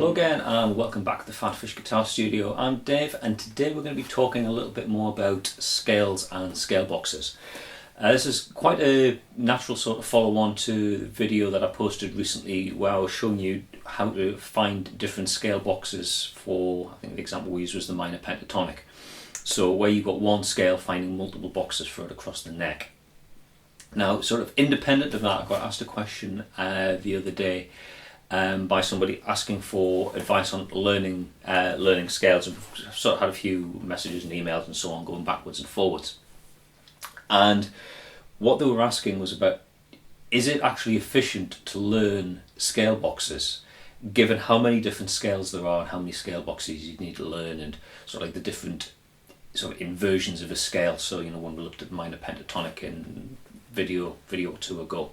Hello again and welcome back to the PhatPhish Guitar Studio. I'm Dave and today we're going to be talking a little bit more about scales and scale boxes. This is quite a natural sort of follow-on to the video that I posted recently where I was showing you how to find different scale boxes for, I think the example we used was the minor pentatonic. So where you've got one scale, finding multiple boxes for it across the neck. Now, sort of independent of that, I got asked a question the other day by somebody asking for advice on learning scales. I've sort of had a few messages and emails and so on going backwards and forwards. And what they were asking was about, is it actually efficient to learn scale boxes given how many different scales there are and how many scale boxes you need to learn, and sort of like the different sort of inversions of a scale. So, you know, when we looked at minor pentatonic in video or two ago,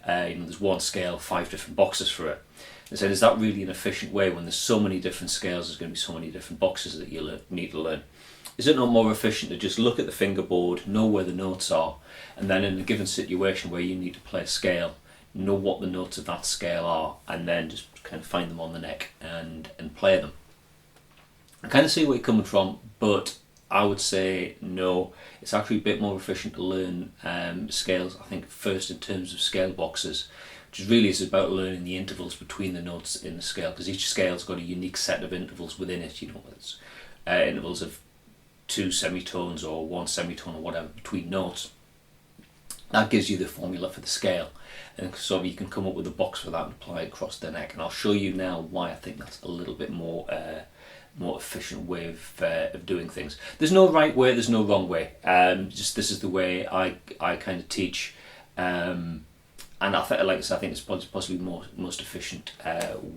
there's one scale, 5 different boxes for it. They said, is that really an efficient way when there's so many different scales, there's going to be so many different boxes that you need to learn? Is it not more efficient to just look at the fingerboard, know where the notes are, and then in a given situation where you need to play a scale, know what the notes of that scale are, and then just kind of find them on the neck and play them? I kind of see where you're coming from, but I would say no. It's actually a bit more efficient to learn scales, I think, first in terms of scale boxes, which really is about learning the intervals between the notes in the scale, because each scale's got a unique set of intervals within it. You know, it's intervals of 2 semitones or 1 semitone or whatever between notes. That gives you the formula for the scale, and so you can come up with a box for that and apply it across the neck. And I'll show you now why I think that's a little bit more efficient way of doing things. There's no right way, there's no wrong way. Just this is the way I kind of teach. And I think it's possibly most efficient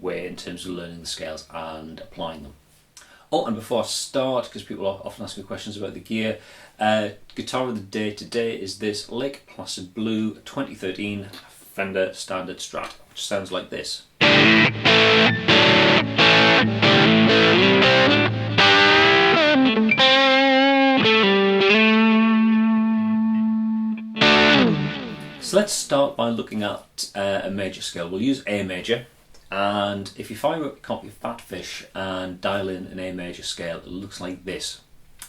way in terms of learning the scales and applying them. Oh, and before I start, because people often ask me questions about the gear, guitar of the day today is this Lake Placid Blue 2013 Fender Standard Strat, which sounds like this. So let's start by looking at a major scale. We'll use A major, and if you fire up a copy of PhatPhish and dial in an A major scale, it looks like this,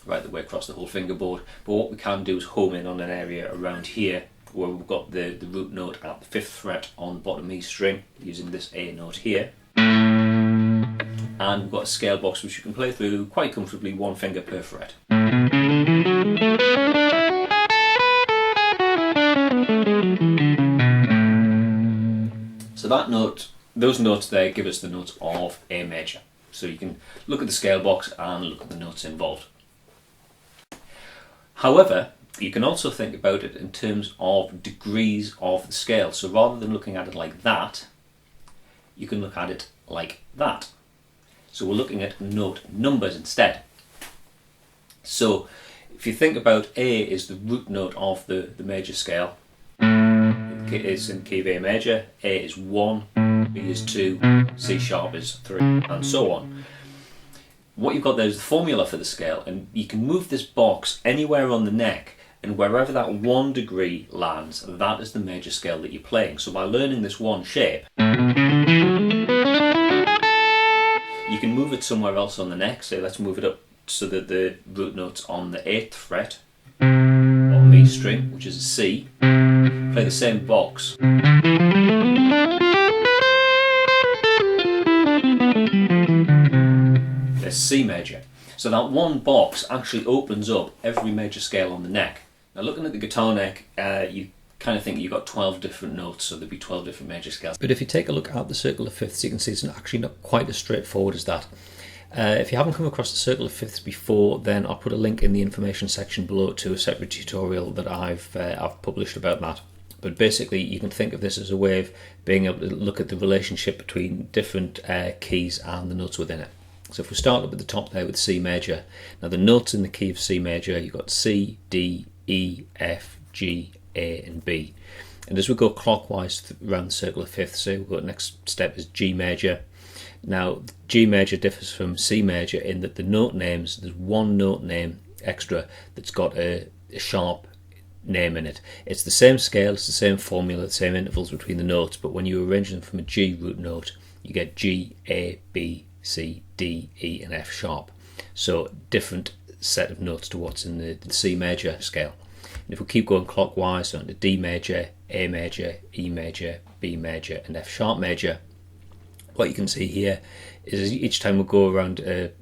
right the way across the whole fingerboard. But what we can do is home in on an area around here where we've got the root note at the 5th fret on the bottom E string, using this A note here. And we've got a scale box which you can play through quite comfortably, 1 finger per fret. So that note, those notes there give us the notes of A major. So you can look at the scale box and look at the notes involved. However, you can also think about it in terms of degrees of the scale. So rather than looking at it like that, you can look at it like that. So we're looking at note numbers instead. So if you think about A is the root note of the major scale, it's in key of A major, A is 1, B is 2, C sharp is 3, and so on. What you've got there is the formula for the scale, and you can move this box anywhere on the neck, and wherever that 1 degree lands, that is the major scale that you're playing. So by learning this one shape, you can move it somewhere else on the neck. So let's move it up so that the root note's on the 8th fret of E string, which is a C. Play the same box. There's C major. So that one box actually opens up every major scale on the neck. Now looking at the guitar neck, you kind of think you've got 12 different notes, so there'd be 12 different major scales. But if you take a look at the circle of fifths, you can see it's actually not quite as straightforward as that. If you haven't come across the circle of fifths before, then I'll put a link in the information section below to a separate tutorial that I've published about that. But basically, you can think of this as a way of being able to look at the relationship between different keys and the notes within it. So if we start up at the top there with C major, now the notes in the key of C major, you've got C, D, E, F, G, A and B. And as we go clockwise around the circle of fifths, so we've got the next step is G major. Now G major differs from C major in that the note names, there's one note name extra that's got a sharp name in it. It's the same scale, it's the same formula, the same intervals between the notes, but when you arrange them from a G root note, you get G, A, B, C, D, E and F sharp. So different set of notes to what's in the C major scale. And if we keep going clockwise, so into D major, A major, E major, B major and F sharp major, what you can see here is each time we go around a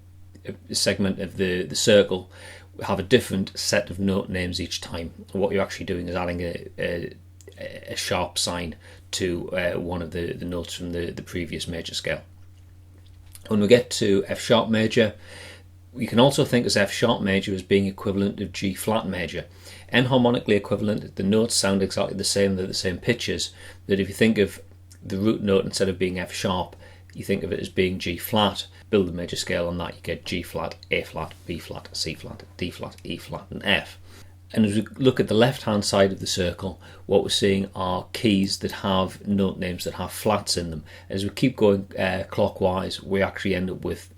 segment of the circle, we have a different set of note names each time. And what you're actually doing is adding a sharp sign to one of the notes from the previous major scale. When we get to F sharp major, we can also think of F sharp major as being equivalent of G flat major. Enharmonically equivalent, the notes sound exactly the same, they're the same pitches, but if you think of the root note instead of being F sharp, you think of it as being G flat. Build the major scale on that, you get G flat, A flat, B flat, C flat, D flat, E flat and F. And as we look at the left hand side of the circle, what we're seeing are keys that have note names that have flats in them. As we keep going clockwise, we actually end up with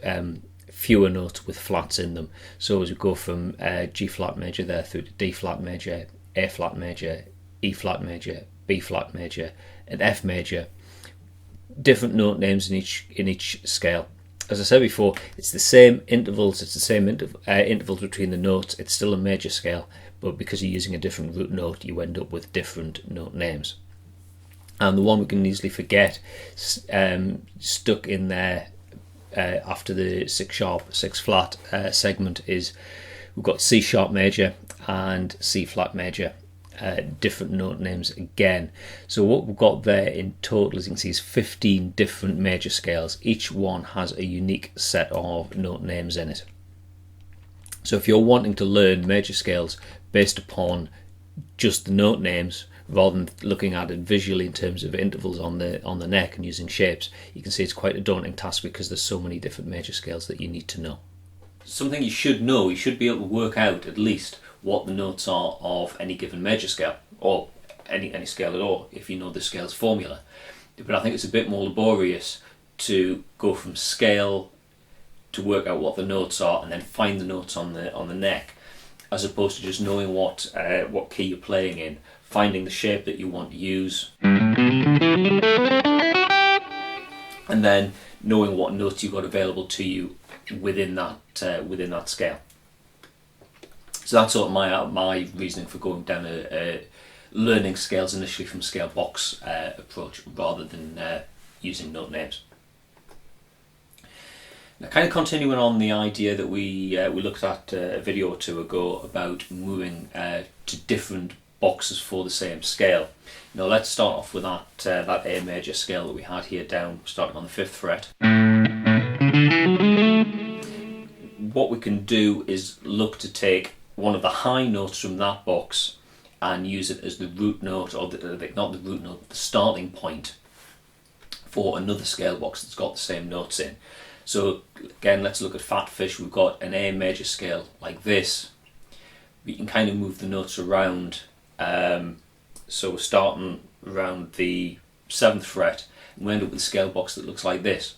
fewer notes with flats in them. So as we go from G flat major there through to D flat major, A flat major, E flat major, B flat major and F major, different note names in each scale. As I said before, it's the same intervals, it's the same intervals between the notes, it's still a major scale, but because you're using a different root note, you end up with different note names. And the one we can easily forget stuck in there after the 6 sharp, 6 flat segment is we've got C sharp major and C flat major. Different note names again. So what we've got there in total, as you can see, is 15 different major scales. Each one has a unique set of note names in it. So if you're wanting to learn major scales based upon just the note names, rather than looking at it visually in terms of intervals on the neck and using shapes, you can see it's quite a daunting task because there's so many different major scales that you need to know. Something you should know, you should be able to work out at least what the notes are of any given major scale, or any scale at all, if you know the scale's formula. But I think it's a bit more laborious to go from scale to work out what the notes are and then find the notes on the neck, as opposed to just knowing what key you're playing in, finding the shape that you want to use, and then knowing what notes you've got available to you within that scale. So that's sort of my reasoning for going down a learning scales initially from scale box approach rather than using note names. Now, kind of continuing on the idea that we looked at a video or two ago about moving to different boxes for the same scale. Now let's start off with that A major scale that we had here down, starting on the 5th fret. What we can do is look to take one of the high notes from that box and use it as the root note, or not the root note, but the starting point for another scale box that's got the same notes in. So again, let's look at PhatPhish. We've got an A major scale like this. We can kind of move the notes around. So we're starting around the 7th fret and we end up with a scale box that looks like this.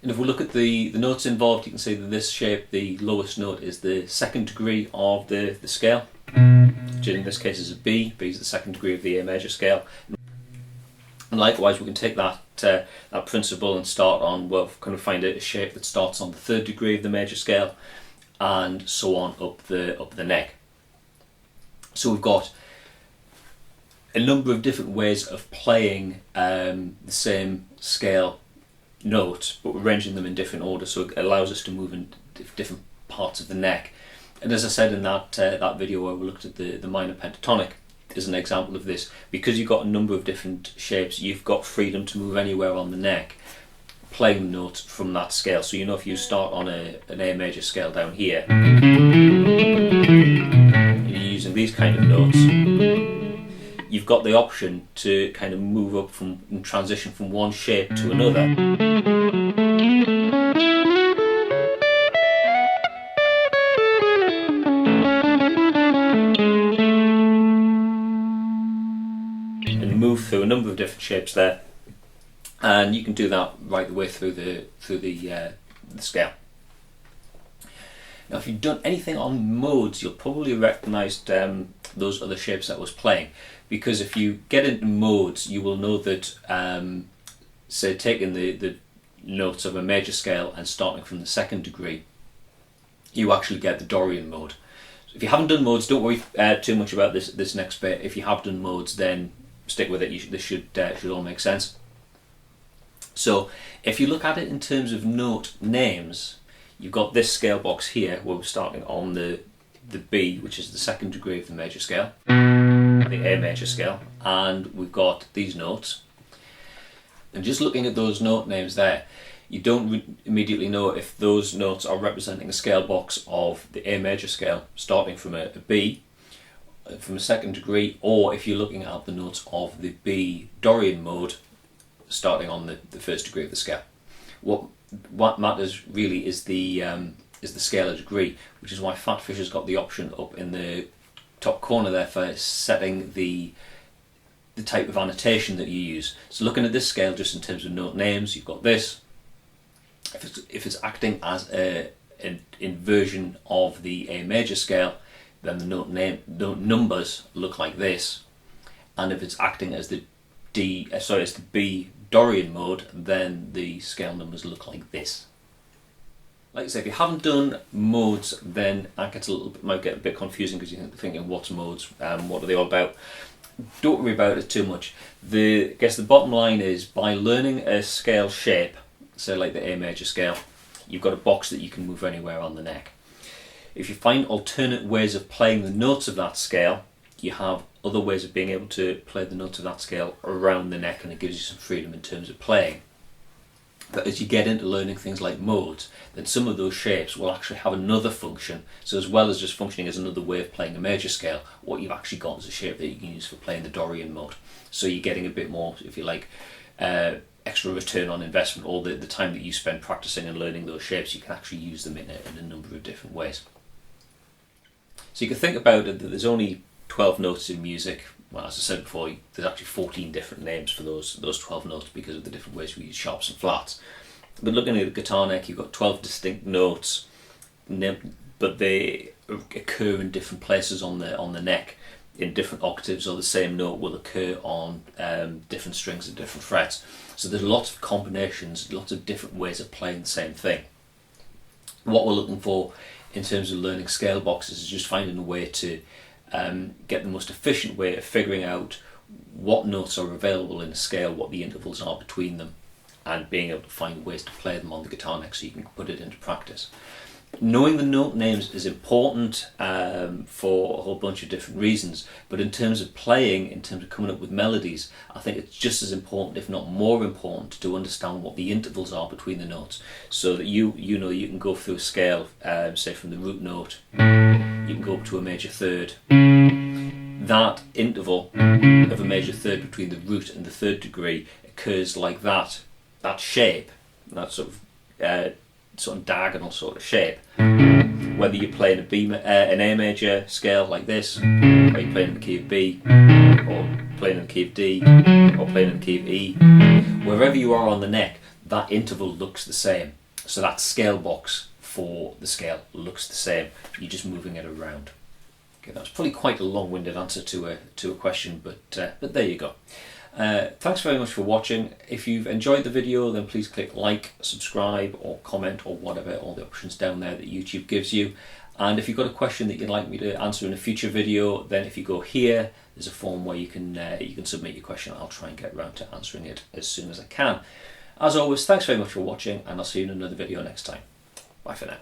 And if we look at the notes involved, you can see that this shape, the lowest note, is the 2nd degree of the scale, which in this case is a B. B is the 2nd degree of the A major scale. And likewise, we can take that principle and start on, well, kind of find a shape that starts on the 3rd degree of the major scale, and so on up the neck. So we've got a number of different ways of playing the same scale note, but we're arranging them in different order, so it allows us to move in different parts of the neck. And as I said in that video where we looked at the minor pentatonic, is an example of this. Because you've got a number of different shapes, you've got freedom to move anywhere on the neck, playing notes from that scale. So you know, if you start on an A major scale down here, and you're using these kind of notes, you've got the option to kind of move up and transition from one shape to another. And move through a number of different shapes there. And you can do that right the way through the scale. Now, if you've done anything on modes, you'll probably recognise those other shapes that I was playing, because if you get into modes, you will know that, say, taking the notes of a major scale and starting from the second degree, you actually get the Dorian mode. So if you haven't done modes, don't worry too much about this next bit. If you have done modes, then stick with it. This should all make sense. So if you look at it in terms of note names, you've got this scale box here where we're starting on the B, which is the second degree of the major scale, the A major scale, and we've got these notes. And just looking at those note names there, you don't immediately know if those notes are representing a scale box of the A major scale starting from a B, from a second degree, or if you're looking at the notes of the B Dorian mode starting on the first degree of the scale. What matters really is the scalar degree, which is why PhatPhish has got the option up in the top corner there for setting the type of annotation that you use. So looking at this scale just in terms of note names, you've got this. If it's acting as an inversion of the A major scale, then the note numbers look like this. And if it's acting as the B Dorian mode, then the scale numbers look like this. Like I say, if you haven't done modes, then that might get a bit confusing because you're thinking, what's modes? What are they all about? Don't worry about it too much. I guess the bottom line is, by learning a scale shape, say like the A major scale, you've got a box that you can move anywhere on the neck. If you find alternate ways of playing the notes of that scale, you have other ways of being able to play the notes of that scale around the neck, and it gives you some freedom in terms of playing. But as you get into learning things like modes, then some of those shapes will actually have another function. So as well as just functioning as another way of playing a major scale, what you've actually got is a shape that you can use for playing the Dorian mode. So you're getting a bit more, if you like, extra return on investment. All the time that you spend practicing and learning those shapes, you can actually use them in a number of different ways. So you can think about it that there's only 12 notes in music. Well, as I said before, there's actually 14 different names for those 12 notes because of the different ways we use sharps and flats. But looking at the guitar neck, you've got 12 distinct notes, but they occur in different places on the neck, in different octaves, or the same note will occur on different strings and different frets. So there's lots of combinations, lots of different ways of playing the same thing. What we're looking for in terms of learning scale boxes is just finding a way to get the most efficient way of figuring out what notes are available in a scale, what the intervals are between them, and being able to find ways to play them on the guitar neck so you can put it into practice. Knowing the note names is important for a whole bunch of different reasons, but in terms of playing, in terms of coming up with melodies, I think it's just as important, if not more important, to understand what the intervals are between the notes, so that you can go through a scale, say from the root note, you can go up to a major third. That interval of a major third between the root and the third degree occurs like that shape, that sort of diagonal sort of shape. Whether you're playing an A major scale like this, or you're playing in the key of B, or playing in the key of D, or playing in the key of E, wherever you are on the neck, that interval looks the same. So that scale box for the scale looks the same. You're just moving it around. Okay, that was probably quite a long-winded answer to a question, but there you go. Thanks very much for watching. If you've enjoyed the video, then please click like, subscribe, or comment, or whatever, all the options down there that YouTube gives you. And if you've got a question that you'd like me to answer in a future video, then if you go here, there's a form where you can submit your question. I'll try and get around to answering it as soon as I can. As always, thanks very much for watching, and I'll see you in another video next time. Bye for now.